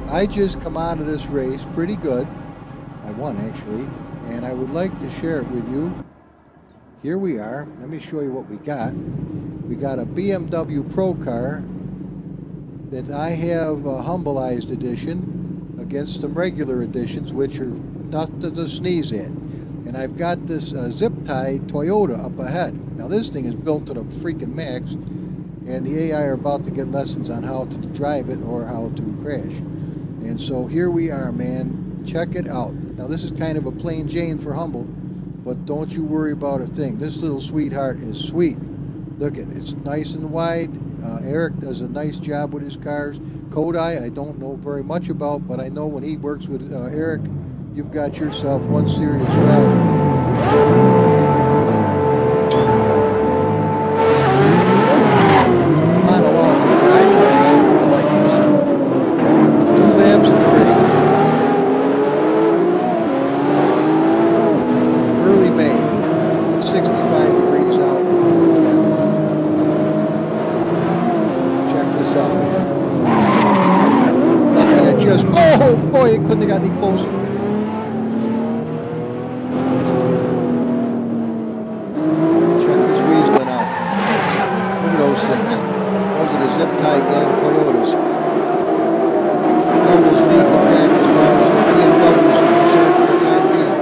I just come out of this race pretty good. I won actually, and I would like to share it with you. Here we are. Let me show you what we got. We got a BMW Pro car that I have a humbleized edition against some regular editions, which are nothing to sneeze at. And I've got this zip-tied Toyota up ahead. Now this thing is built to the freaking max, and the AI are about to get lessons on how to drive it or how to crash. And so here we are, man. Check it out. Now this is kind of a plain Jane for humble, but don't you worry about a thing. This little sweetheart is sweet. Look at it. It's nice and wide. Erik does a nice job with his cars. Kodai, I don't know very much about, but I know when he works with Erik, you've got yourself one serious ride. Oh boy, it couldn't have got any closer. Check this weaseling out. Look at those things. Those are the zip-tie gang Toyotas. Humble's leading the pack as far as the BMWs are concerned for the time being.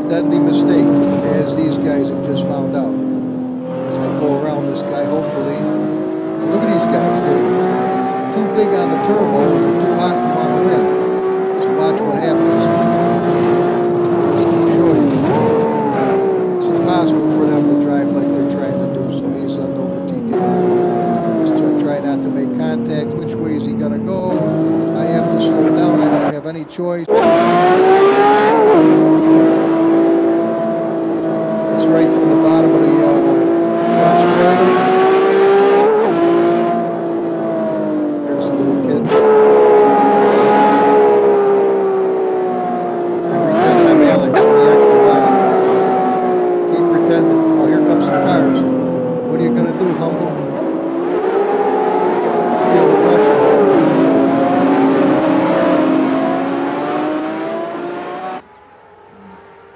Deadly mistake, as these guys have just found out. As I go around this guy, hopefully. Look at these guys. They're too big on the turbo and too hot to want to win. So watch what happens. Just to show you. It's impossible for them to drive like they're trying to do, so he's on overtaking. Just try not to make contact. Which way is he going to go? I have to slow down. I don't have any choice. Right from the bottom of the front spoiler. There's a little kid. I'm pretending I'm Alex from the extra mile. Keep pretending. Oh, here comes some cars. What are you going to do, Humble? Feel the pressure.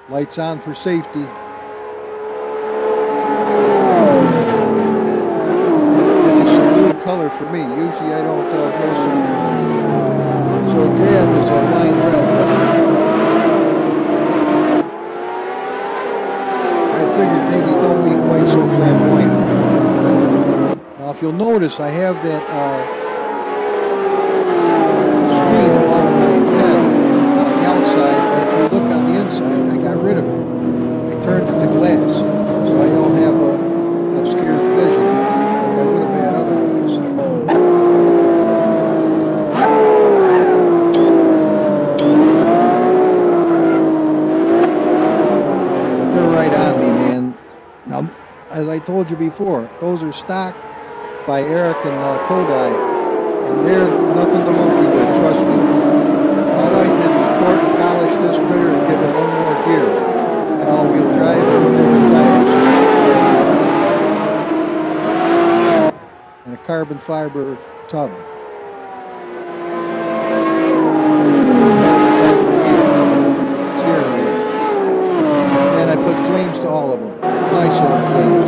Lights on for safety. Color for me. Usually I don't go so drab is a wine red. I figured maybe don't be quite so flamboyant. Now if you'll notice, I have that screen above my head on the outside, but if you look on the inside, I got rid of it. I turned it to glass, so I don't have a obscure on me, man. Now, as I told you before, those are stock by Erik and Kodai, and they're nothing to monkey with, trust me. All I did was port and polish this critter and give it one more gear, and all-wheel drive and different tires, and a carbon fiber tub. And I put flames to all of them. Nice old flames.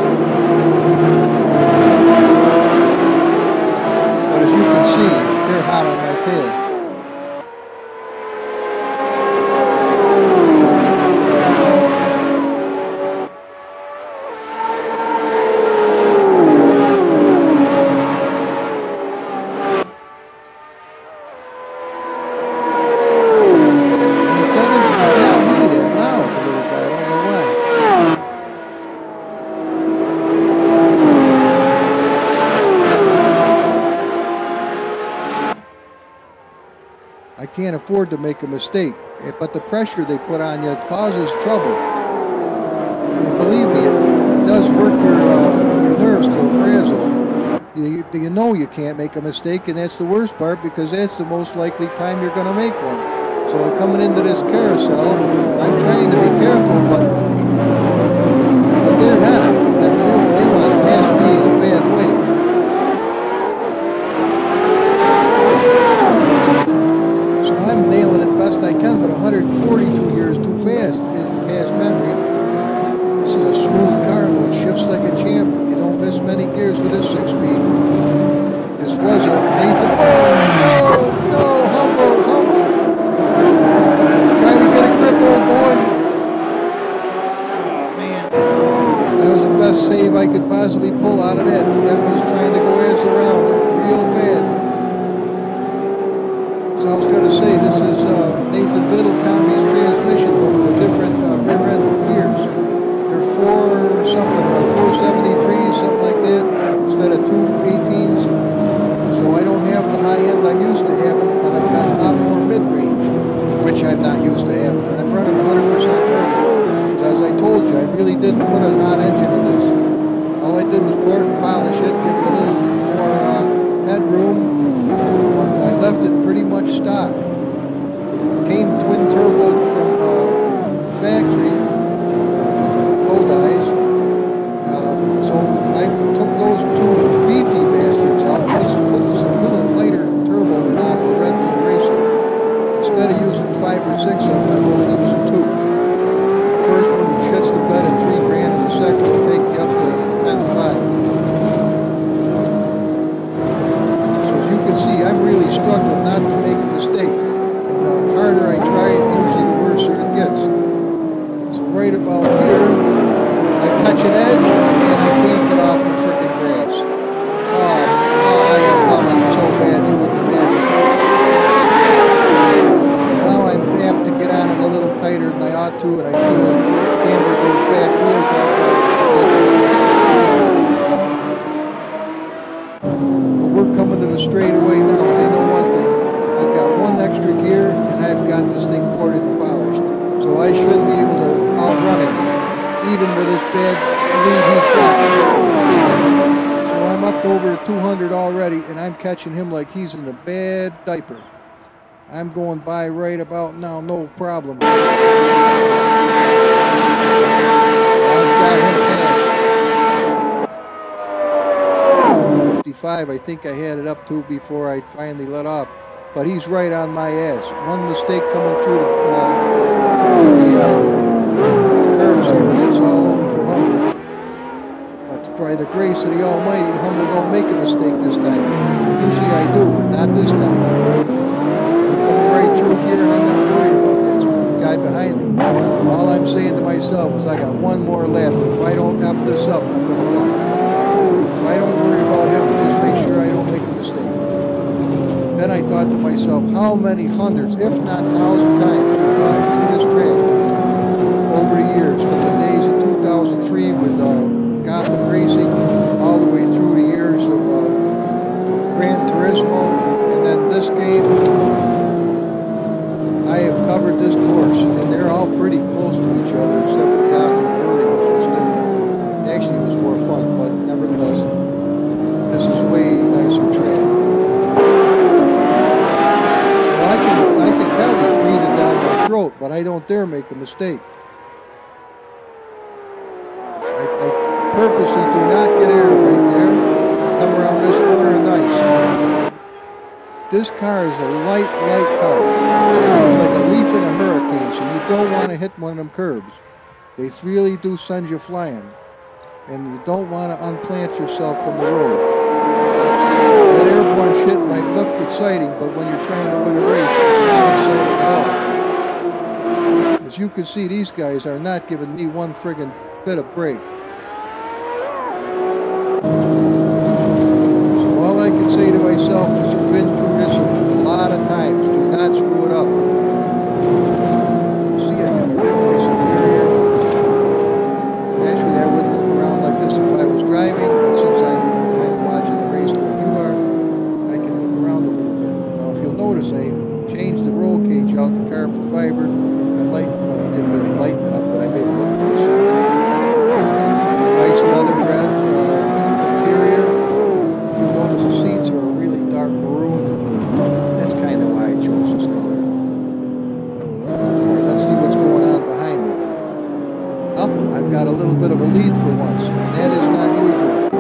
But as you can see, they're hot on my tail. I can't afford to make a mistake, but the pressure they put on you causes trouble. And believe me, it does work your nerves to a frazzle. You know you can't make a mistake, and that's the worst part, because that's the most likely time you're going to make one. So coming into this carousel, I'm trying to be careful, but they're not. I mean, they want to pass me in a bad way. I'm nailing it best I can, but 143 years too fast is past memory. This is a smooth car, though. It shifts like a champ. You don't miss many gears with this 6-speed. This was a Nathan. Oh, no, humble. Trying to get a grip, old boy. Oh, man. That was the best save I could possibly pull out of that. That was trying to go ass around real fast. I was going to say, this is Nathan Biddle-Comby's transmission, but with different rear end gears. They're 473, something like that, instead of 218s. So I don't have the high end I'm used to having, but I've got a lot more mid-range, which I'm not used to having. And I'm running 100% turbo. As I told you, I really didn't put a hot engine in this. All I did was port and polish it, give it a little more headroom. I left it pretty much stock. It came twin turboed from the factory, Kodai's. So I took those two beefy bastards out and just put some little lighter turbo in on the Red Bull Racer. Instead of using 5 or 6 of them, I'm only using 2. The first one shits the bed at $3 grand, and the second will take you up to 10.5. See, I'm really struggling not to make a mistake. And the harder I try it, usually the worse it gets. So right about here, I catch an edge, and I can't get off the frickin' grass. Oh, I am bumming so bad you wouldn't imagine. Now I'm apt to get on it a little tighter than I ought to, and I should have cambered those back wheels out. We're coming to the straightaway now. I know one thing. I've got one extra gear, and I've got this thing ported and polished. So I should be able to outrun him, even with this bad lead he's got. So I'm up to over 200 already, and I'm catching him like he's in a bad diaper. I'm going by right about now, no problem. I've got him passed. 55, I think I had it up to before I finally let off, but he's right on my ass. One mistake coming through the curves here, and it's all over for Humble. But by the grace of the Almighty, Humble don't make a mistake this time. Usually I do, but not this time. I'm coming right through here, and I'm not worried about this guy behind me. All I'm saying to myself is I got one more lap. If I don't F this up, I'm going to win. If I don't worry about him, just make sure I don't make a mistake. Then I thought to myself, how many hundreds, if not 1,000 times, have I gone through this track over the years, from the days of 2003 with Gotham Racing, all the way through the years of Gran Turismo, and then this game. I have covered this course, and they're all pretty close to each other, except for Gotham early. but I don't dare make a mistake. I purposely do not get air right there. Come around this corner, nice. This car is a light car. It's like a leaf in a hurricane, so you don't want to hit one of them curbs. They really do send you flying. And you don't want to unplant yourself from the road. That airborne shit might look exciting, but when you're trying to win a race, it's not exciting at all. As you can see, these guys are not giving me one friggin' bit of break. So all I can say to myself is you've been through this a lot of times. Do not screw it up. See, I got a really nice interior. Actually, I wouldn't look around like this if I was driving. Since I'm kind of watching the race like you are, I can look around a little bit. Now, if you'll notice, I changed the roll cage out to carbon fiber. I didn't really lighten it up, but I made it look nice. Nice leather red interior. You'll notice the seats are a really dark maroon. That's kind of why I chose this color. Alright, let's see what's going on behind me. Nothing. I've got a little bit of a lead for once. That is not usual.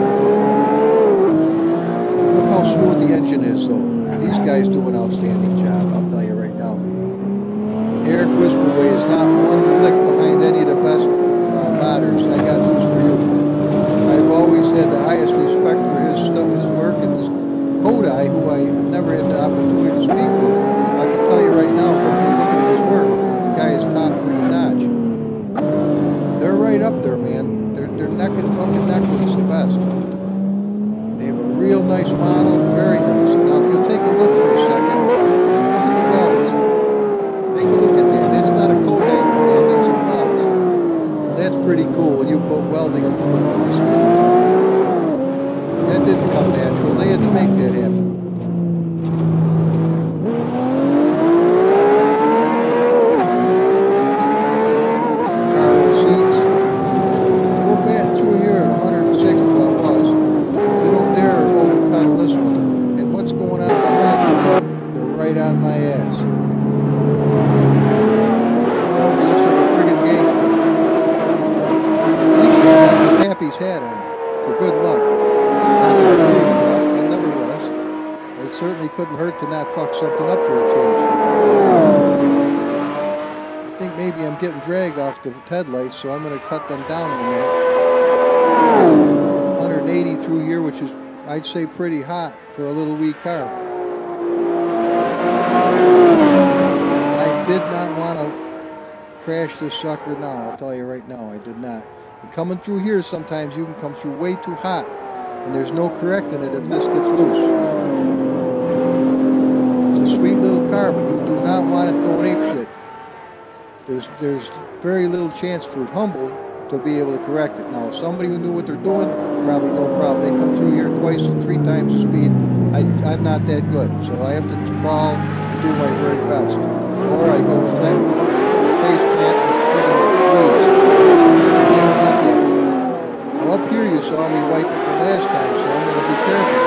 Look how smooth the engine is, though. These guys do an outstanding job, I'll tell you right now. Erik Wispelwey is not one lick behind any of the best modders. I got news for you. I've always had the highest respect for his stuff, his work, and this Kodai, who I have never had the opportunity to speak with. I can tell you right now from looking at his work, the guy is top pretty notch. They're right up there, man. They're neck and fucking neck with the best. They have a real nice model, very nice. Now, if you'll take a look for a second, look at the welds. Take a look at that. That's not a Kodai, man. Those are welds. Well, that's pretty cool when you put welding aluminum on this thing. That didn't come natural. They had to make that happen. On my ass. Now he looks like a friggin' gangster. Actually, I got the Pappy's hat on for good luck. Not that I believe in luck, but nevertheless, it certainly couldn't hurt to not fuck something up for a change. I think maybe I'm getting dragged off the headlights, so I'm going to cut them down in a minute. 180 through here, which is, I'd say, pretty hot for a little wee car. I did not want to crash this sucker now, I'll tell you right now, I did not. And coming through here, sometimes you can come through way too hot, and there's no correcting it if this gets loose. It's a sweet little car, but you do not want it going apeshit. There's very little chance for Humble to be able to correct it. Now, if somebody who knew what they're doing, probably no problem. They come through here twice or three times the speed. I'm not that good, so I have to crawl and do my very best. Or I go face plant with friggin' weeds. You don't want that. Well, up here you saw me wipe it the last time, so I'm going to be careful.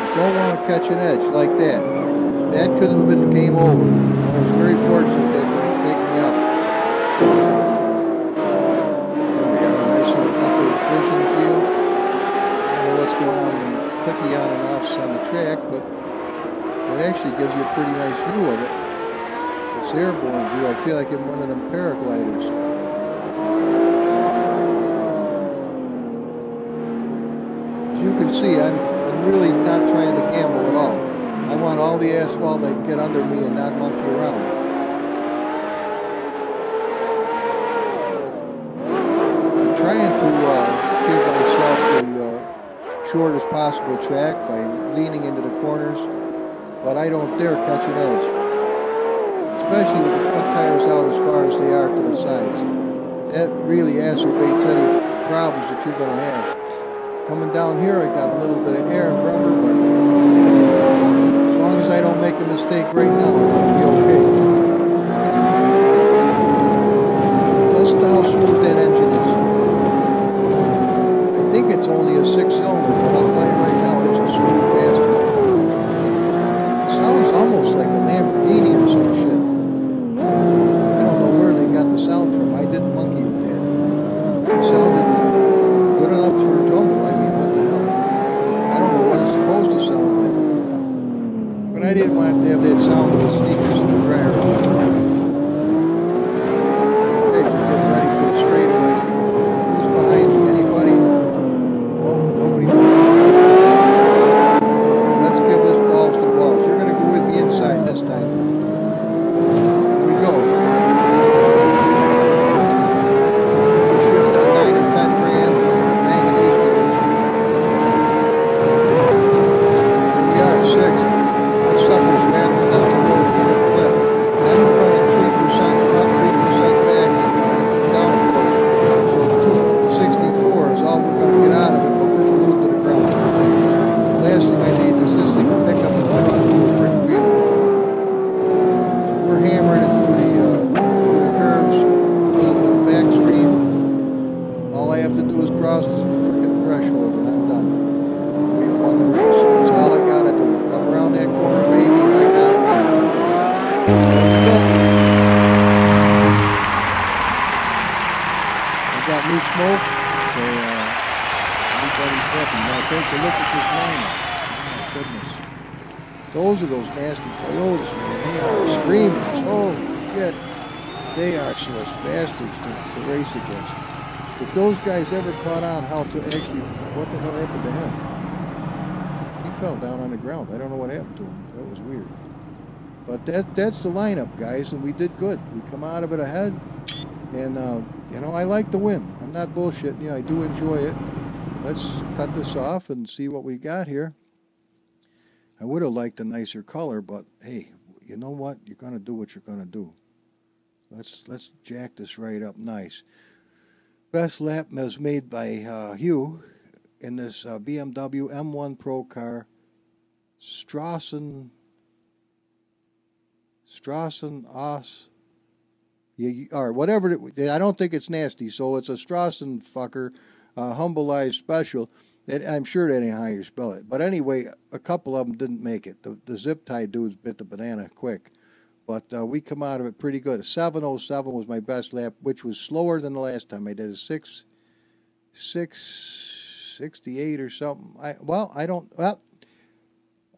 You don't want to catch an edge like that. That could have been game over. I was very fortunate that didn't take me out. Vision view. I don't know what's going on and clicky on and offs on the track, but it actually gives you a pretty nice view of it. This airborne view, I feel like I'm one of them paragliders. As you can see, I'm really not trying to gamble at all. I want all the asphalt that can get under me and not monkey around. Trying to give myself the shortest possible track by leaning into the corners, but I don't dare catch an edge, especially with the front tires out as far as they are to the sides. That really acerbates any problems that you're going to have. Coming down here, I got a little bit of air and rubber, but as long as I don't make a mistake right now, I'm going to be okay. Listen to how smooth that engine is. I think it's only a 6-cylinder, but I'll tell you right now. didn't want to have that sound of the sneakers in the dryer. Okay, we're getting ready for the straightaway. Who's behind me? Anybody? Nope, nobody behind me. Let's give this balls to balls. You're going to go with me inside this time. Here we go. Shift on 9 and 10 grand. Bang and East. Here we are, 6. The sucker's rattling down the road with a clip. I'm running 3% front, 3% back, downforce. So 264 is all we're going to get out of it, but we're glued to the ground. The last thing I need is this thing to pick up in the front and we'll freaking beat it. So we're hammering it through the curves, to the back stream. All I have to do is cross this freaking threshold and I'm done. We've won the race. That's all I gotta do. Come around that corner, baby, and I got it. Let's go. I got new smoke, so everybody's happy. Now take a look at this lineup. Oh my goodness. Those are those nasty Toyotas, man. They are screamers. Holy shit. They are such bastards to race against. If those guys ever caught on how to actually, what the hell happened to him? He fell down on the ground. I don't know what happened to him. That was weird. But that's the lineup, guys, and we did good. We come out of it ahead, and you know, I like the win. I'm not bullshitting you. I do enjoy it. Let's cut this off and see what we got here. I would have liked a nicer color, but hey, you know what? You're gonna do what you're gonna do. Let's jack this right up nice. Best lap was made by Hugh in this BMW M1 Pro car, Strassen Os, or whatever. I don't think it's nasty, so it's a Strassen fucker, Humbleized Special. I'm sure that ain't how you spell it. But anyway, a couple of them didn't make it. The zip tie dudes bit the banana quick. But we come out of it pretty good. A 7:07 was my best lap, which was slower than the last time I did. A 6:68 or something.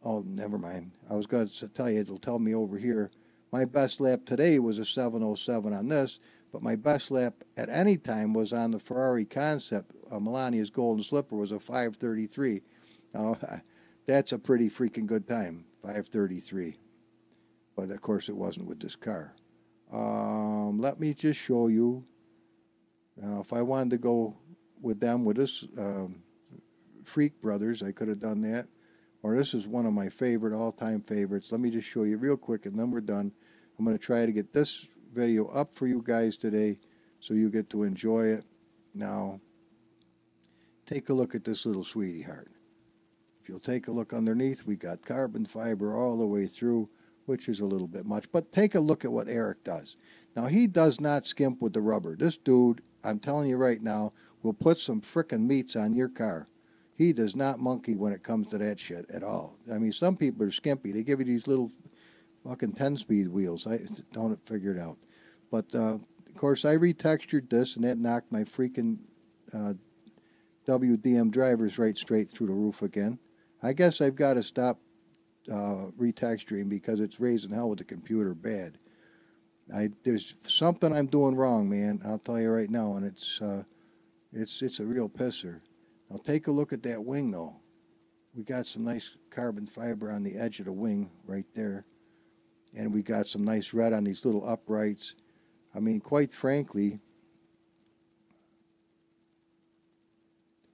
Oh, never mind. I was going to tell you, it'll tell me over here. My best lap today was a 7:07 on this, but my best lap at any time was on the Ferrari Concept. Melania's Golden Slipper was a 5:33. Now, that's a pretty freaking good time, 5:33. But of course it wasn't with this car. Let me just show you. Now, if I wanted to go with them with this Freak Brothers, I could have done that. Or this is one of my favorite, all-time favorites. Let me just show you real quick, and then we're done. I'm going to try to get this video up for you guys today so you get to enjoy it. Now, take a look at this little sweetie heart. If you'll take a look underneath, we got carbon fiber all the way through, which is a little bit much. But take a look at what Erik does. Now, he does not skimp with the rubber. This dude, I'm telling you right now, will put some frickin' meats on your car. He does not monkey when it comes to that shit at all. I mean, some people are skimpy. They give you these little fucking 10-speed wheels. I don't figure it out. But, of course, I retextured this, and that knocked my freaking WDM drivers right straight through the roof again. I guess I've got to stop retexturing because it's raising hell with the computer bad. There's something I'm doing wrong, man. I'll tell you right now, and it's a real pisser. Now take a look at that wing, though. We got some nice carbon fiber on the edge of the wing right there, and we got some nice red on these little uprights. I mean, quite frankly,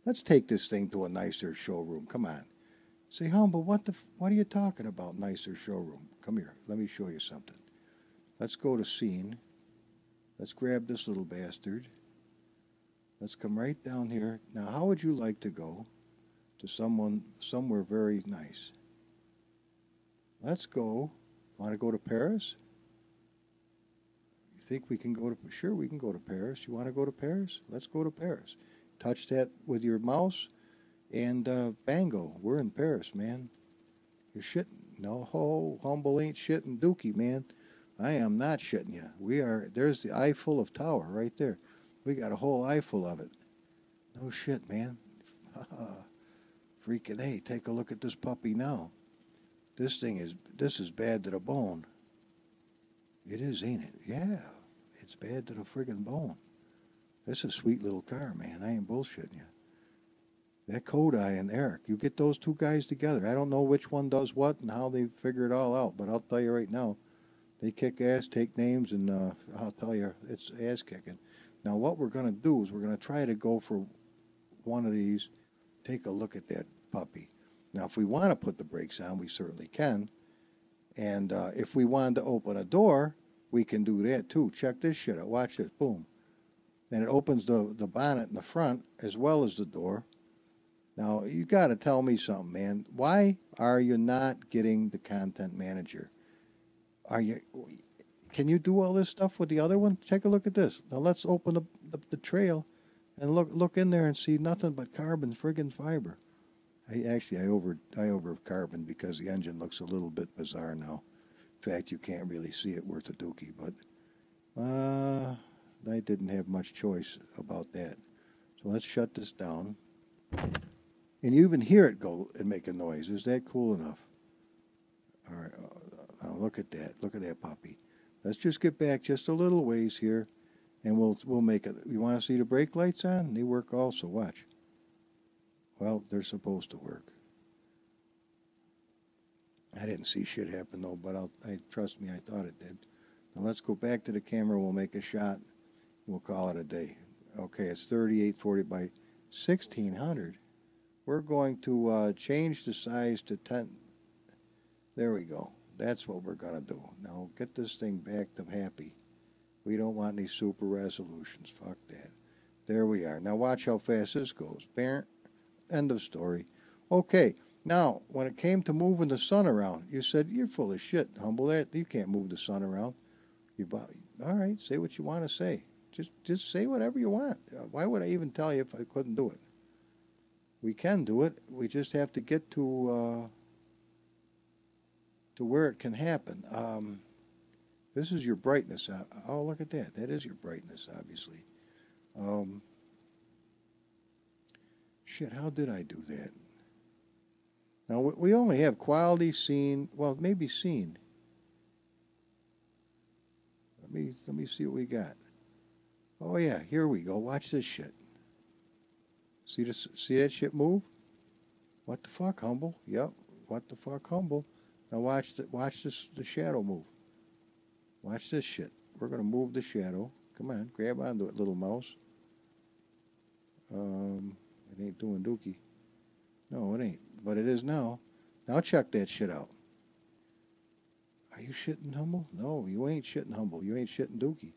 let's take this thing to a nicer showroom. Come on. Say, Humble, what are you talking about, nicer showroom? Come here. Let me show you something. Let's go to scene. Let's grab this little bastard. Let's come right down here. Now, how would you like to go to somewhere very nice? Let's go. Want to go to Paris? You think we can go to... Sure, we can go to Paris. You want to go to Paris? Let's go to Paris. Touch that with your mouse. And bango, we're in Paris, man. You're shitting. No, Humble ain't shitting Dookie, man. I am not shitting you. There's the Eiffel of Tower right there. We got a whole eyeful of it. No shit, man. Freaking A, take a look at this puppy now. this is bad to the bone. It is, ain't it? Yeah, it's bad to the friggin' bone. This is a sweet little car, man. I ain't bullshitting you. That Kodai and Erik, you get those two guys together. I don't know which one does what and how they figure it all out, but I'll tell you right now, they kick ass, take names, and I'll tell you, it's ass kicking. Now, what we're going to do is we're going to try to go for one of these. Take a look at that puppy. Now, if we want to put the brakes on, we certainly can. And if we wanted to open a door, we can do that too. Check this shit out. Watch this. Boom. And it opens the bonnet in the front as well as the door. Now, you got to tell me something, man. Why are you not getting the content manager? Can you do all this stuff with the other one? Take a look at this. Now, let's open the trail and look in there and see nothing but carbon friggin' fiber. I over carbon because the engine looks a little bit bizarre now. In fact, you can't really see it worth a dookie, but I didn't have much choice about that. So let's shut this down. And you even hear it go and make a noise. Is that cool enough? All right, now look at that. Look at that puppy. Let's just get back just a little ways here, and we'll make it. You want to see the brake lights on? They work also. Watch. Well, they're supposed to work. I didn't see shit happen though, but trust me, I thought it did. Now let's go back to the camera. We'll make a shot. We'll call it a day. Okay, it's 3840 by 1600. We're going to change the size to 10. There we go. That's what we're going to do. Now get this thing back to happy. We don't want any super resolutions. Fuck that. There we are. Now watch how fast this goes. Bam. End of story. Okay. Now, when it came to moving the sun around, you said, you're full of shit, Humble. That you can't move the sun around. All right, say what you want to say. Just say whatever you want. Why would I even tell you if I couldn't do it? We can do it. We just have to get to where it can happen. This is your brightness. Oh, look at that. That is your brightness, obviously. Shit, how did I do that? Now, we only have quality, scene, well, maybe scene. Let me see what we got. Oh, yeah, here we go. Watch this shit. See that shit move? What the fuck, Humble? Yep, what the fuck, Humble? Now watch the shadow move. Watch this shit. We're going to move the shadow. Come on, grab onto it, little mouse. It ain't doing dookie. No, it ain't. But it is now. Now check that shit out. Are you shitting Humble? No, you ain't shitting Humble. You ain't shitting dookie.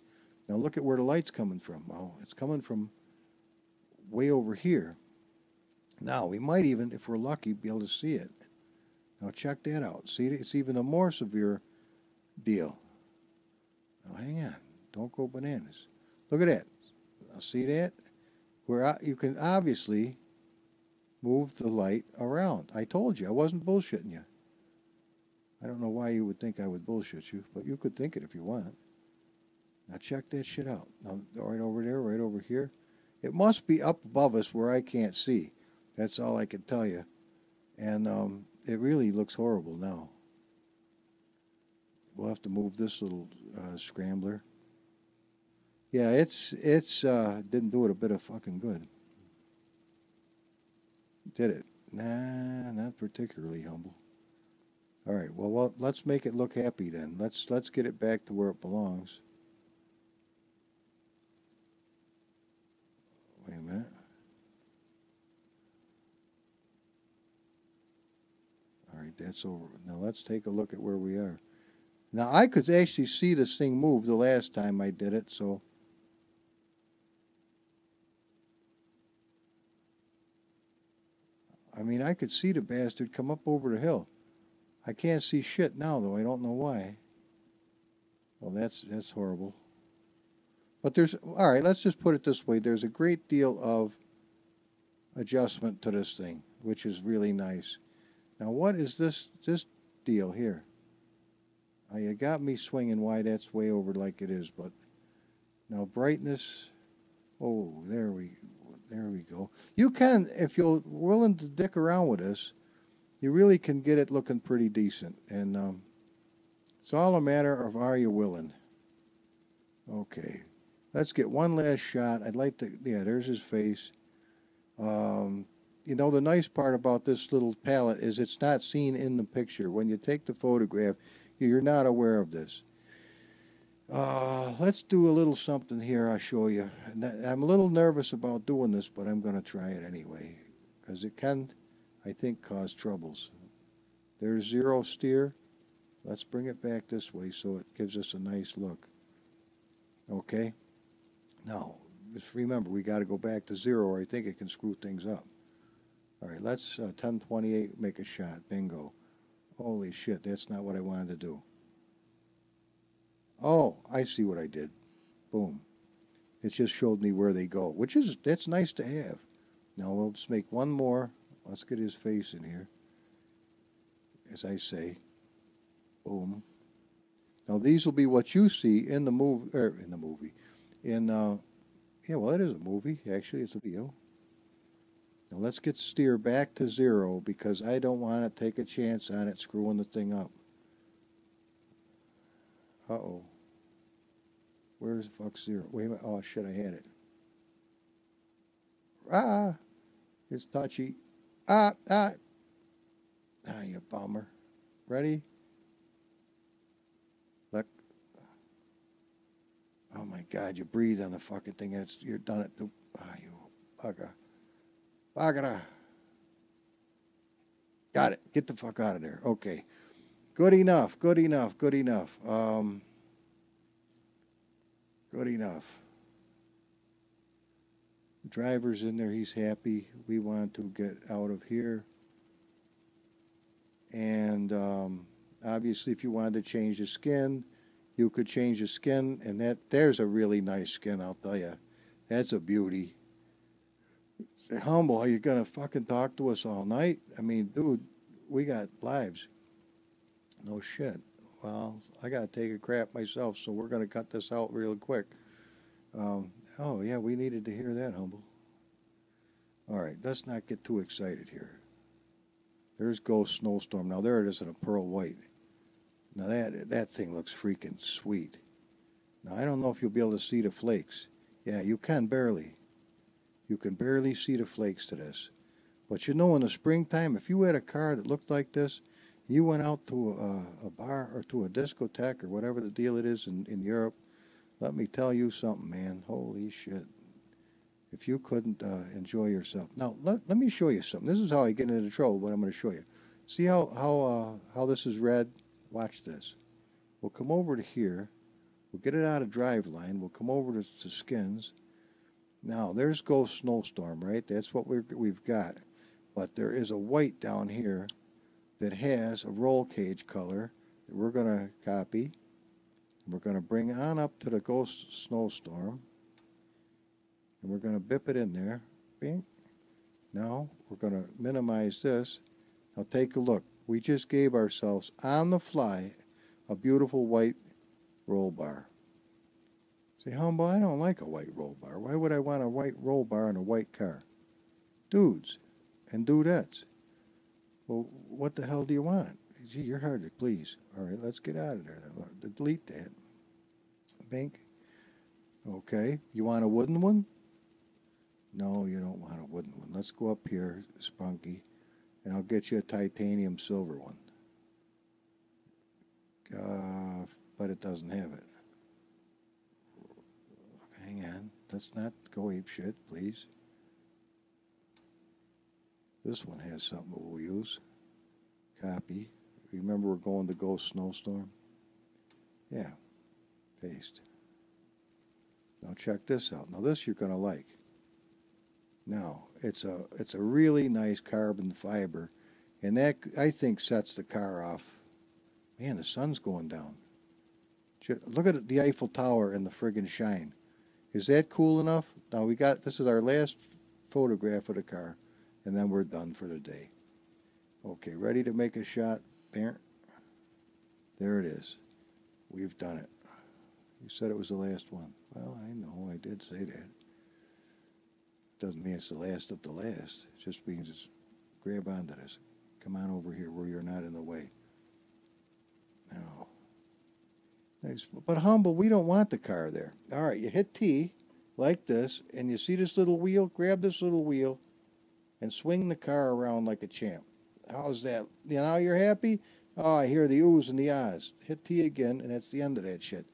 Now look at where the light's coming from. Oh, it's coming from way over here. Now, we might even, if we're lucky, be able to see it. Now check that out. See, it's even a more severe deal. Now hang on. Don't go bananas. Look at that. Now see that? Where you can obviously move the light around. I told you. I wasn't bullshitting you. I don't know why you would think I would bullshit you, but you could think it if you want. Now check that shit out. Now, right over there, right over here. It must be up above us where I can't see. That's all I can tell you. And it really looks horrible now. We'll have to move this little scrambler. Yeah, it's didn't do it a bit of fucking good. Did it? Nah, not particularly, Humble. All right, well, let's make it look happy then. Let's get it back to where it belongs. Wait a minute. All right, that's over. Now let's take a look at where we are. Now I could actually see this thing move the last time I did it, so I mean, I could see the bastard come up over the hill. I can't see shit now, though. I don't know why. Well, that's horrible. But all right, let's just put it this way. There's a great deal of adjustment to this thing, which is really nice. Now, what is this deal here? Oh, you got me swinging why that's way over like it is, but now brightness. Oh, there we go. You can, if you're willing to dick around with this, you really can get it looking pretty decent. And it's all a matter of, are you willing? Okay, let's get one last shot. I'd like to, yeah, there's his face. You know, the nice part about this little palette is it's not seen in the picture. When you take the photograph, you're not aware of this. Let's do a little something here. I'll show you. I'm a little nervous about doing this, but I'm going to try it anyway, because it can, I think, cause troubles. There's zero steer. Let's bring it back this way so it gives us a nice look. Okay. Now, just remember, we got to go back to zero, or I think it can screw things up. All right, let's 1028 make a shot. Bingo. Holy shit, that's not what I wanted to do. Oh, I see what I did. Boom. It just showed me where they go, which is, that's nice to have. Now let's make one more. Let's get his face in here. As I say. Boom. Now these will be what you see in the movie, yeah, well, it is a movie. Actually, it's a video. Now let's get steer back to zero because I don't want to take a chance on it screwing the thing up. Uh-oh. Where's the fuck zero? Wait a minute. Oh, shit, I had it. Ah! It's touchy. Ah, you bummer. Ready? Look. Oh, my God, you breathe on the fucking thing and you're done it. Ah, you bugger. Bagara. Got it. Get the fuck out of there. Okay. Good enough. Good enough. Good enough. Good enough. The driver's in there. He's happy. We want to get out of here. And obviously, if you wanted to change the skin, you could change the skin. And there's a really nice skin, I'll tell you. That's a beauty. Humble, are you going to fucking talk to us all night? I mean, dude, we got lives. No shit. Well, I got to take a crap myself, so we're going to cut this out real quick. Oh, yeah, we needed to hear that, Humble. All right, let's not get too excited here. There's Ghost Snowstorm. Now, there it is in a pearl white. Now, that thing looks freaking sweet. Now, I don't know if you'll be able to see the flakes. Yeah, you can barely. You can barely see the flakes to this. But you know, in the springtime, if you had a car that looked like this, you went out to a bar or to a discotheque or whatever the deal it is in Europe, let me tell you something, man. Holy shit. If you couldn't enjoy yourself. Now, let me show you something. This is how I get into trouble, but I'm going to show you. See how this is red? Watch this. We'll come over to here. We'll get it out of driveline. We'll come over to skins. Now, there's Ghost Snowstorm, right? That's what we've got. But there is a white down here that has a roll cage color that we're going to copy. We're going to bring on up to the Ghost Snowstorm. And we're going to bip it in there. Bing. Now, we're going to minimize this. Now, take a look. We just gave ourselves, on the fly, a beautiful white roll bar. Say, Humble, I don't like a white roll bar. Why would I want a white roll bar in a white car? Dudes and dudettes. Well, what the hell do you want? Gee, you're hard to please. All right, let's get out of there. Delete that. Bink. Okay. You want a wooden one? No, you don't want a wooden one. Let's go up here, Spunky, and I'll get you a titanium silver one. But it doesn't have it. Hang on. Let's not go ape shit, please. This one has something we'll use. Copy. Remember we're going to Ghost Snowstorm? Yeah. Paste. Now check this out. Now this you're going to like. Now, it's a really nice carbon fiber, and that, I think, sets the car off. Man, the sun's going down. Look at the Eiffel Tower and the friggin' shine. Is that cool enough? Now this is our last photograph of the car, and then we're done for the day. Okay, ready to make a shot? There it is. We've done it. You said it was the last one. Well, I know, I did say that. Doesn't mean it's the last of the last. It just means it's grab onto this. Come on over here where you're not in the way. Now, nice. But humble, we don't want the car there. All right, you hit T like this, and you see this little wheel? Grab this little wheel and swing the car around like a champ. How's that? Now you're happy? Oh, I hear the oohs and the ahs. Hit T again, and that's the end of that shit.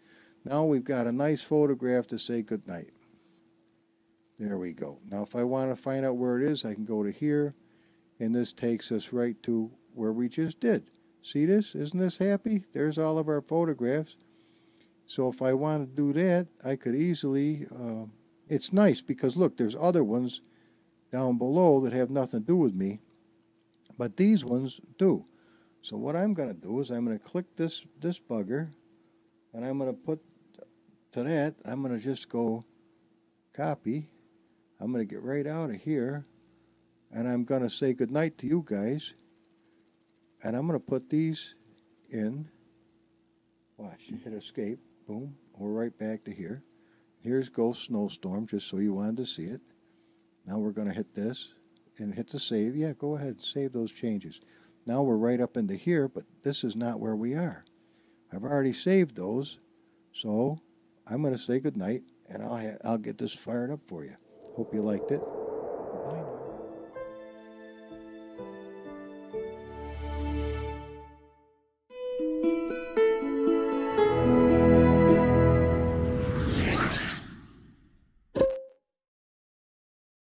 Now we've got a nice photograph to say goodnight. There we go. Now if I want to find out where it is, I can go to here, and this takes us right to where we just did. See this? Isn't this happy? There's all of our photographs. So if I want to do that, I could easily, it's nice because look, there's other ones down below that have nothing to do with me, but these ones do. So what I'm going to do is I'm going to click this bugger, and I'm going to put to that, I'm going to just go copy. I'm going to get right out of here, and I'm going to say goodnight to you guys, and I'm going to put these in. Watch, hit escape, boom, we're right back to here. Here's Ghost Snowstorm, just so you wanted to see it. Now we're going to hit this and hit the save. Yeah, go ahead, save those changes. Now we're right up into here, but this is not where we are. I've already saved those, so I'm going to say goodnight, and I'll get this fired up for you. Hope you liked it. Bye now.